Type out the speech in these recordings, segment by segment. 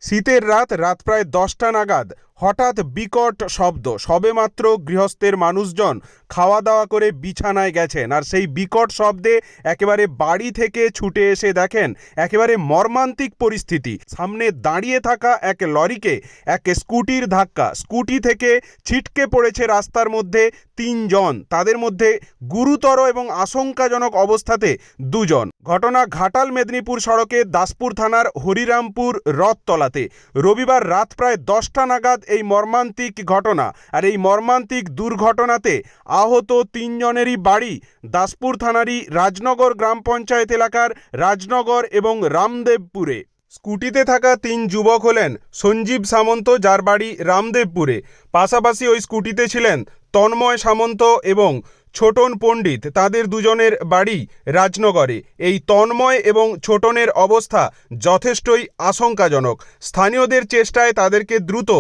শীতের রাত প্রায় 10টা নাগাদ হঠাৎ বিকট শব্দ। সবেমাত্র গৃহস্থের মানুষজন খাওয়া দাওয়া করে বিছানায় গেছেন, আর সেই বিকট শব্দে একেবারে বাড়ি থেকে ছুটে এসে দেখেন একেবারে মর্মান্তিক পরিস্থিতি। সামনে দাঁড়িয়ে থাকা এক লরিকে এক স্কুটির ধাক্কা, স্কুটি থেকে ছিটকে পড়েছে রাস্তার মধ্যে 3 জন, তাদের মধ্যে গুরুতর এবং আশঙ্কাজনক অবস্থাতে 2 জন। ঘটনা ঘাটাল মেদিনীপুর সড়কে দাসপুর থানার হরিরামপুর রথতলাতে রবিবার রাত প্রায় 10টা নাগাদ এই মর্মান্তিক ঘটনা। আর এই মর্মান্তিক দুর্ঘটনাতে আহত 3 জনেরই বাড়ি দাসপুর থানারই রাজনগর গ্রাম পঞ্চায়েত এলাকার রাজনগর এবং রামদেবপুরে। স্কুটিতে থাকা 3 যুবক হলেন সঞ্জীব সামন্ত, যার বাড়ি রামদেবপুরে। পাশাপাশি ওই স্কুটিতে ছিলেন তন্ময় সামন্ত এবং ছোটন পণ্ডিত, তাদের 2 জনের বাড়ি রাজনগরে। এই তন্ময় এবং ছোটনের অবস্থা যথেষ্টই আশঙ্কাজনক। স্থানীয়দের চেষ্টায় তাদেরকে দ্রুত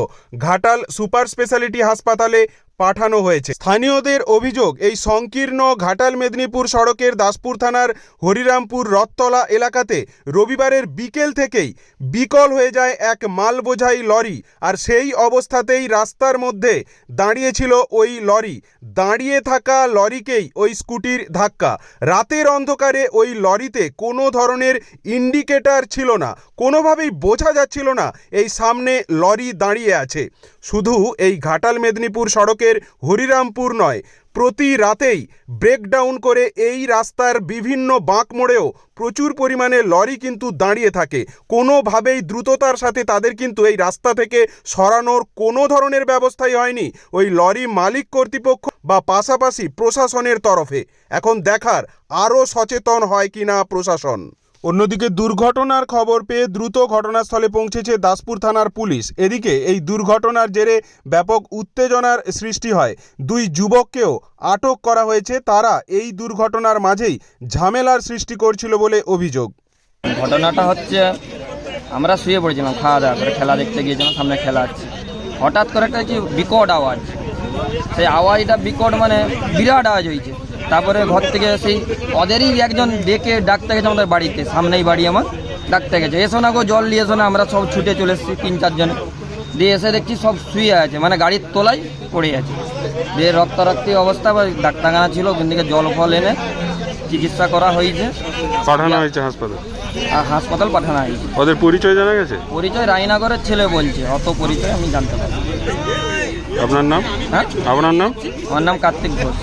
ঘাটাল সুপার স্পেশালিটি হাসপাতালে পাঠানো হয়েছে। স্থানীয়দের অভিযোগ, এই সংকীর্ণ ঘাটাল মেদিনীপুর সড়কের দাসপুর থানার হরিরামপুর রথতলা এলাকাতে রবিবারের বিকেল থেকেই বিকল হয়ে যায় এক মাল বোঝাই লরি। আর সেই অবস্থাতেই রাস্তার মধ্যে দাঁড়িয়েছিল ওই লরি। দাঁড়িয়ে থাকা লরিকেই ওই স্কুটির ধাক্কা। রাতের অন্ধকারে ওই লরিতে কোনো ধরনের ইন্ডিকেটর ছিল না, কোনোভাবেই বোঝা যাচ্ছিল না এই সামনে লরি দাঁড়িয়ে আছে। শুধু এই ঘাটাল মেদিনীপুর সড়কের হরিরামপুর নয়, প্রতি রাতেই ব্রেকডাউন করে এই রাস্তার বিভিন্ন বাঁক মোড়েও প্রচুর পরিমাণে লরি কিন্তু দাঁড়িয়ে থাকে। কোনোভাবেই দ্রুততার সাথে তাদের কিন্তু এই রাস্তা থেকে সরানোর কোনো ধরনের ব্যবস্থাই হয়নি ওই লরি মালিক কর্তৃপক্ষ বা পাশাপাশি প্রশাসনের তরফে। এখন দেখার আরও সচেতন হয় কিনা প্রশাসন। অন্যদিকে দুর্ঘটনার খবর পেয়ে দ্রুত ঘটনাস্থলে পৌঁছেছে দাসপুর থানার পুলিশ। এদিকে এই দুর্ঘটনার জেরে ব্যাপক উত্তেজনার সৃষ্টি হয়। 2 যুবককেও আটক করা হয়েছে। তারা এই দুর্ঘটনার মাঝেই ঝামেলার সৃষ্টি করছিল বলে অভিযোগ। ঘটনাটা হচ্ছে, আমরা শুয়ে পড়েছিলাম, খাওয়া দাওয়া করে খেলা দেখতে গিয়েছিলাম, সামনে খেলা আছে। হঠাৎ করে একটা কি বিকট আওয়াজ, সেই আওয়াজটা বিকট মানে বিরাট আওয়াজ হয়েছে। তারপরে ঘর থেকে সেই ওদেরই একজন ডেকে ডাকতে গেছে আমাদের বাড়িতে, সামনেই বাড়ি আমার, ডাকতে গেছে, এসো না গো জল নিয়ে এসো না। আমরা সব ছুটে চলে এসেছি 3-4 জনে। দিয়ে এসে দেখছি সব শুয়ে আছে, মানে গাড়ির তলায় পড়ে আছে। দিয়ে রক্তারক্তি অবস্থা, ডাক্তারখানা ছিল, ওখান থেকে জল ফল এনে চিকিৎসা করা হয়েছে, পাঠানো হয়েছে হাসপাতাল। আর হাসপাতাল পাঠানো হয়েছে। ওদের পরিচয় জানা গেছে? পরিচয় রায়নগরের ছেলে বলছে, অত পরিচয় আমি জানতে পারি। আপনার নাম? হ্যাঁ, আপনার নাম? আমার নাম কার্তিক ঘোষ।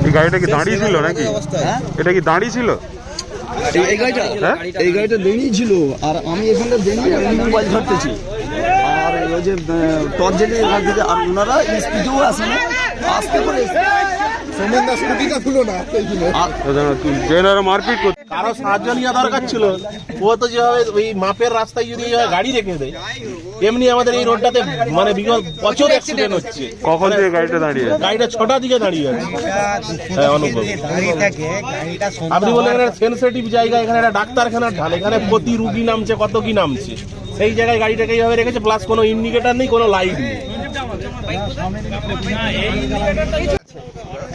এই গাড়িটা কি দাঁড়িয়ে ছিল নাকি? এটা কি দাঁড়িয়ে ছিল? এই গাড়িটা দাঁড়িয়ে ছিল, আর আমি এখানে দাঁড়িয়ে মোবাইল ধরতেছি, আর ওই যে টর্চ জ্বেলে এখান থেকে, আর ওনারা স্পিডেও আসে না, আসতে করে মারপিট করতে কারো সাহায্য নেওয়া দরকার ছিল। ও তো যেভাবে ওই মাপের রাস্তায় যদি গাড়ি রেখে দেয়, এমনি আমাদের এই রোডটাতে মানে বিগত বছর অ্যাক্সিডেন্ট হচ্ছে। কখন থেকে গাড়িটা দাঁড়িয়ে? গাড়িটা 6টার দিকে দাঁড়িয়ে আছে। হ্যাঁ, অনুভব। আপনি বলেন এখানে সেন্সিটিভ জায়গা, এখানে একটা ডাক্তারখানার ঢাল, এখানে প্রতি রুগী নামছে, কত কি নামছে, সেই জায়গায় গাড়িটাকে এইভাবে রেখেছে, প্লাস কোনো ইন্ডিকেটার নেই, কোনো লাইট নেই।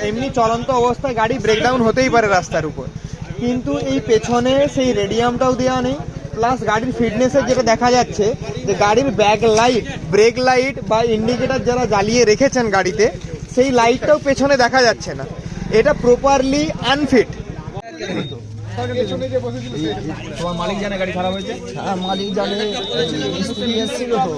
এমনি চলন্ত অবস্থায় গাড়ি ব্রেকডাউন হতেই পারে রাস্তার উপর, কিন্তু এই পেছনে সেই রেডিয়ামটাও দেওয়া নেই। প্লাস গাড়ির ফিটনেসের যেটা দেখা যাচ্ছে, যে গাড়ির ব্যাক লাইট, ব্রেক লাইট বা ইন্ডিকেটার যারা জ্বালিয়ে রেখেছেন গাড়িতে, সেই লাইটটাও পেছনে দেখা যাচ্ছে না। এটা প্রপারলি আনফিট। তোমার মালিক জানে গাড়ি খারাপ হয়েছে? হ্যাঁ, মালিক জানে, মিস্ত্রি এসেছিল তো।